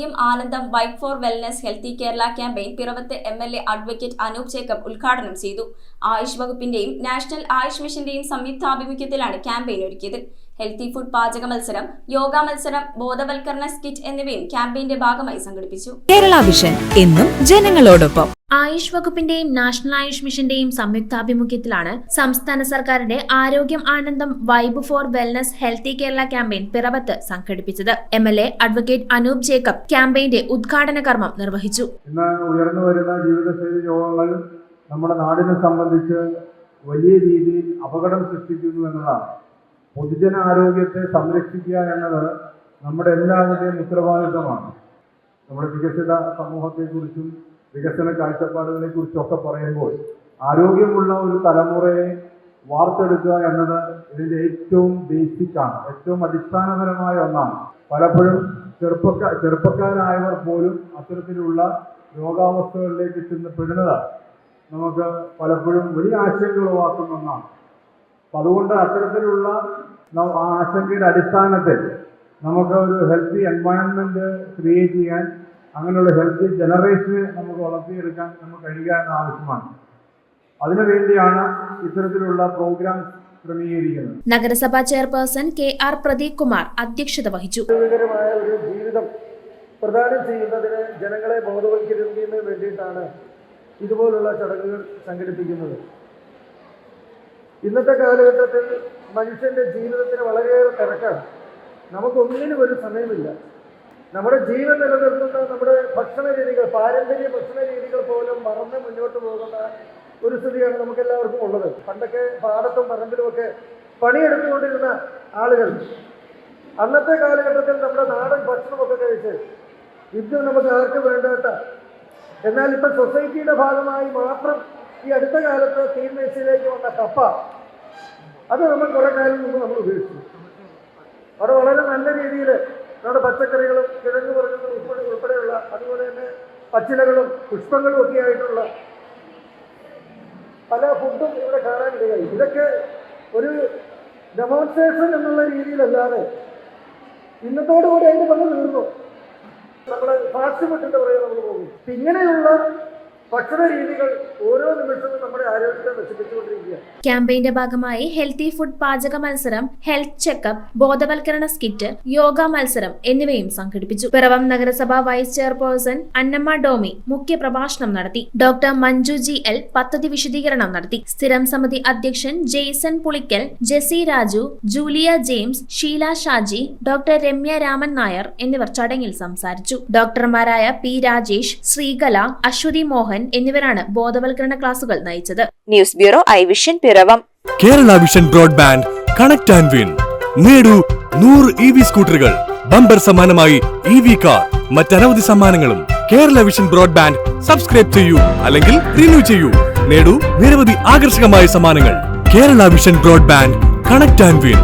ആരോഗ്യം ആനന്ദം vibe for wellness healthy Kerala campaign പിറവത്ത് MLA അഡ്വക്കേറ്റ് അനൂപ് ജേക്കബ് ഉദ്ഘാടനം ചെയ്തു. ആയുഷ് വകുപ്പിന്റെയും നാഷണൽ ആയുഷ് മിഷന്റെയും സംയുക്താഭിമുഖ്യത്തിലാണ് ക്യാമ്പയിൻ ഒരുക്കിയത്. ഹെൽത്തി ഫുഡ് പാചക മത്സരം, യോഗ മത്സരം, ബോധവൽക്കരണ സ്കിറ്റ് എന്നിവയും ക്യാമ്പയിന്റെ ഭാഗമായി സംഘടിപ്പിച്ചു. കേരള വിഷൻ എന്നും ജനങ്ങളോടൊപ്പം. ആയുഷ് വകുപ്പിന്റെയും നാഷണൽ ആയുഷ് മിഷന്റെയും സംയുക്താഭിമുഖ്യത്തിലാണ് സംസ്ഥാന സർക്കാരിന്റെ ആരോഗ്യം ആനന്ദം vibe for wellness healthy Kerala campaign പിറവത്ത് സംഘടിപ്പിച്ചത്. MLA അഡ്വക്കേറ്റ് അനൂപ് ജേക്കബ് ക്യാമ്പയിന്റെ ഉദ്ഘാടന കർമ്മം നിർവഹിച്ചു. ഇന്ന് ഉയർന്നു വരുന്ന ജീവിതശൈലി രോഗങ്ങൾ നമ്മുടെ നാടിനെ സംബന്ധിച്ച് വലിയ രീതിയിൽ അപകടം സൃഷ്ടിക്കുന്നു എന്നതാണ്. പൊതുജന ആരോഗ്യത്തെ സംരക്ഷിക്കുക എന്നത് നമ്മുടെ എല്ലാവരുടെയും ഉത്തരവാദിത്തമാണ്. നമ്മുടെ വികസിത സമൂഹത്തെക്കുറിച്ചും വികസന കാഴ്ചപ്പാടുകളെ കുറിച്ചൊക്കെ പറയുമ്പോൾ ആരോഗ്യമുള്ള ഒരു തലമുറയെ വാർത്തെടുക്കുക എന്നത് ഇതിൻ്റെ ഏറ്റവും ബേസിക്കാണ്, ഏറ്റവും അടിസ്ഥാനപരമായ ഒന്നാണ്. പലപ്പോഴും ചെറുപ്പക്കാരായവർ പോലും അത്തരത്തിലുള്ള രോഗാവസ്ഥകളിലേക്ക് ചെന്നപ്പെടുന്നത് നമുക്ക് പലപ്പോഴും വലിയ ആശങ്കകൾ ഉളവാക്കുന്ന ഒന്നാണ്. അപ്പം അതുകൊണ്ട് അത്തരത്തിലുള്ള ആ ആശങ്കയുടെ അടിസ്ഥാനത്തിൽ നമുക്ക് ഒരു ഹെൽത്തി എൻവയൺമെൻറ്റ് ക്രിയേറ്റ് ചെയ്യാൻ, അങ്ങനെയുള്ള ഹെൽത്തി ജനറേഷനെ നമുക്ക് വളർത്തിയെടുക്കാൻ നമുക്ക് കഴിയുക എന്ന ആവശ്യമാണ്. അതിനുവേണ്ടിയാണ് ഇത്തരത്തിലുള്ള പ്രോഗ്രാം ക്രമീകരിക്കുന്നത്. നഗരസഭാ ചെയർപേഴ്സൺ KR പ്രദീപ് കുമാർ അധ്യക്ഷത വഹിച്ചു. ആരോഗ്യകരമായ ഒരു ജീവിതം പ്രദാനം ചെയ്യുന്നതിന് ജനങ്ങളെ ബോധവൽക്കരിക്കുന്നതിന് വേണ്ടിയിട്ടാണ് ഇതുപോലുള്ള ചടങ്ങുകൾ സംഘടിപ്പിക്കുന്നത്. ഇന്നത്തെ കാലഘട്ടത്തിൽ മനുഷ്യന്റെ ജീവിതത്തിന് വളരെയേറെ തിരക്കാണ്. നമുക്കൊന്നിനും ഒരു സമയമില്ല. നമ്മുടെ ജീവൻ നിലനിർത്തുന്ന നമ്മുടെ ഭക്ഷണ രീതികൾ, പാരമ്പര്യ ഭക്ഷണ രീതികൾ പോലും മറന്ന് മുന്നോട്ട് പോകുന്ന ഒരു സ്ഥിതിയാണ് നമുക്കെല്ലാവർക്കും ഉള്ളത്. പണ്ടൊക്കെ പാടത്തും പറമ്പിലുമൊക്കെ പണിയെടുത്തുകൊണ്ടിരുന്ന ആളുകൾ അന്നത്തെ കാലഘട്ടത്തിൽ നമ്മുടെ നാടൻ ഭക്ഷണമൊക്കെ കഴിച്ച് ഇത് നമുക്ക് ആർക്കും വേണ്ടാത്ത, എന്നാൽ ഇപ്പം സൊസൈറ്റിയുടെ ഭാഗമായി മാത്രം ഈ അടുത്ത കാലത്ത് തീർമേശയിലേക്ക് വന്ന കപ്പ, അത് നമ്മൾ കുറേ കാലം മുമ്പ് നമ്മൾ ഉപയോഗിച്ചു. അവിടെ വളരെ നല്ല രീതിയിൽ നമ്മുടെ പച്ചക്കറികളും കിഴങ്ങ് വർഗ്ഗങ്ങളും ഉൾപ്പെടെയുള്ള, അതുപോലെ തന്നെ പച്ചിലകളും പുഷ്പങ്ങളും ഒക്കെ ആയിട്ടുള്ള പല ഫുഡും ഇവിടെ കാണാനിടയായി. ഇതൊക്കെ ഒരു ഡെമോൺസ്ട്രേഷൻ എന്നുള്ള രീതിയിലല്ലാതെ ഇന്നത്തോടുകൂടി അതിൻ്റെ പങ്ക് തീർന്നു. നമ്മൾ ഫാസ്റ്റ് ഫുഡിൻ്റെ പുറകെ നമ്മൾ പോകും. ഇങ്ങനെയുള്ള ഭക്ഷണ രീതികൾ ഓരോ നിമിഷവും നമ്മുടെ ആരോഗ്യത്തെ നശിപ്പിച്ചുകൊണ്ടിരിക്കുകയാണ്. ക്യാമ്പയിന്റെ ഭാഗമായി ഹെൽത്തി ഫുഡ് പാചക മത്സരം, ഹെൽത്ത് ചെക്കപ്പ്, ബോധവൽക്കരണ സ്കിറ്റ്, യോഗ മത്സരം എന്നിവയും സംഘടിപ്പിച്ചു. പിറവം നഗരസഭ വൈസ് ചെയർപേഴ്സൺ അന്നമ്മ ഡോമി മുഖ്യ പ്രഭാഷണം നടത്തി. ഡോക്ടർ മഞ്ജു GL പദ്ധതി വിശദീകരണം നടത്തി. സ്ഥിരം സമിതി അധ്യക്ഷൻ ജെയ്സൺ പുളിക്കൽ, ജെസി രാജു, ജൂലിയ ജെയിംസ്, ഷീല ഷാജി, ഡോക്ടർ രമ്യ രാമൻ നായർ എന്നിവർ ചടങ്ങിൽ സംസാരിച്ചു. ഡോക്ടർമാരായ P രാജേഷ്, ശ്രീകല, അശ്വതി മോഹൻ എന്നിവരാണ് ബോധവൽക്കരണ ക്ലാസുകൾ നയിച്ചത്. ന്യൂസ് ബ്യൂറോ ഐവിഷൻ Piravom. Kerala vision broadband connect and win. നേടൂ 100 EV സ്കൂട്ടറുകൾ, ബമ്പർ സമ്മാനമായി EV കാർ, മറ്റനവധി സമ്മാനങ്ങളും. കേരള വിഷൻ ബ്രോഡ്ബാൻഡ് സബ്സ്ക്രൈബ് ചെയ്യൂ, അല്ലെങ്കിൽ റിന്യൂ ചെയ്യൂ. നേടൂ നിരവധി ആകർഷകമായ സമ്മാനങ്ങൾ. Kerala vision broadband connect and win.